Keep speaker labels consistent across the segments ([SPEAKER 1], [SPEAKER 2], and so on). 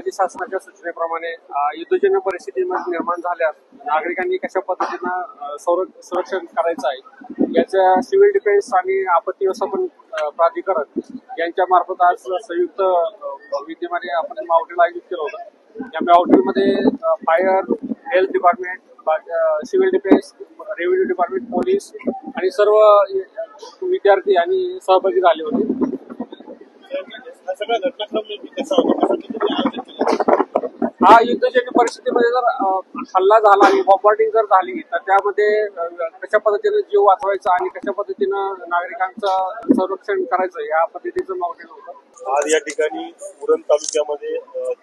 [SPEAKER 1] राज्य शासनाच्या सूचनेप्रमाणे युद्धजन्य परिस्थिती निर्माण झाल्यास नागरिकांनी कशा पद्धतीनं संरक्षण करायचं आहे याच्या सिव्हिल डिफेन्स आणि आपत्ती व्यवस्थापन प्राधिकरण यांच्या मार्फत आज संयुक्त विद्यमाने आपण माउंटेन आयोजित केलं होतं। या माउंटेनमध्ये fire, health department, civil defence, revenue department, police आणि सर्व विद्यार्थी आणि सहभागी झाले होते। हा युद्धजन्य परिस्थितीमध्ये जर हल्ला झाला आणि बॉम्बार्डिंग जर झाली तर त्यामध्ये कशा पद्धतीने जीव वाचवायचा आणि कशा पद्धतीनं नागरिकांचं संरक्षण करायचं या पद्धतीचं माउंटेन होतं।
[SPEAKER 2] आज या ठिकाणी उरण तालुक्यामध्ये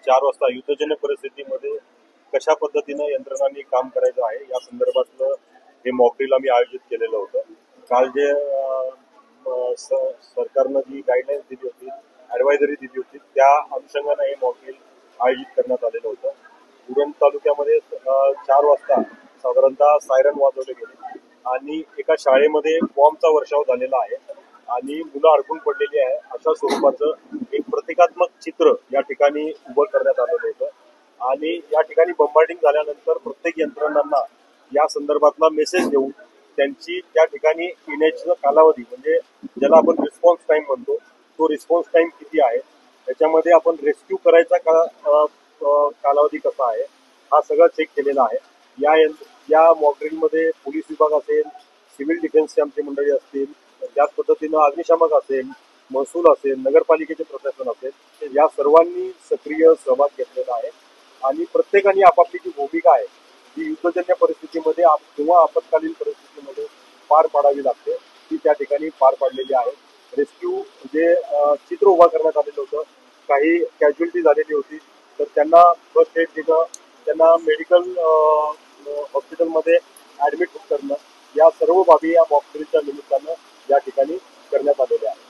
[SPEAKER 2] 4 वाजता युद्धजन्य परिस्थितीमध्ये कशा पद्धतीनं यंत्रणांनी काम करायचं आहे या संदर्भातलं हे मॉकड्रिल आम्ही आयोजित केलेलं होतं। काल जे सरकारनं जी गाईडलाईन्स दिली होती, ऍडवायझरी दिली होती, त्या अनुषंगानं हे मॉकड्रिल आयोजित करण्यात आलेलं होतं। उरण तालुक्यामध्ये 4 वाजता साधारणतः सायरन वाजवले गेले आणि एका शाळेमध्ये बॉम्बचा वर्षाव झालेला आहे आणि मुलं अडकून पडलेली आहे अशा स्वरूपाचं एक प्रतिकात्मक चित्र या ठिकाणी उभं करण्यात आलेलं होतं आणि या ठिकाणी बंबार्डिंग झाल्यानंतर प्रत्येक यंत्रणांना या संदर्भातला मेसेज देऊन त्यांची त्या ठिकाणी येण्याचा कालावधी म्हणजे ज्याला आपण रिस्पॉन्स टाइम म्हणतो तो रिस्पॉन्स टाइम किती आहे, त्याच्यामध्ये आपण रेस्क्यू करायचा कालावधी कसा आहे हा सगळं चेक केलेला आहे। या मॉकड्रिलमध्ये पोलीस विभाग असेल, सिव्हिल डिफेन्सचे आमची मंडळी असतील, त्याच पद्धतीनं अग्निशामक असेल, महसूल असेल, नगरपालिकेचे प्रशासन असेल, या सर्वांनी सक्रिय सहभाग घेतलेला आहे आणि प्रत्येकाने आपापली जी भूमिका आहे जी युद्धजन्य परिस्थितीमध्ये किंवा आपत्कालीन परिस्थितीमध्ये पार पाडावी लागते ती त्या ठिकाणी पार पाडलेली आहे। रेस्क्यू जे चित्र उभा करण्यात आलेलं होतं, काही कॅज्युअलिटी झालेली होती तर त्यांना फर्स्ट एड देणं, त्यांना मेडिकल हॉस्पिटलमध्ये ऍडमिट करणं, या सर्व बाबी या मॉकड्रिलच्या निमित्तानं या ठिकाणी करण्यात आलेल्या आहेत।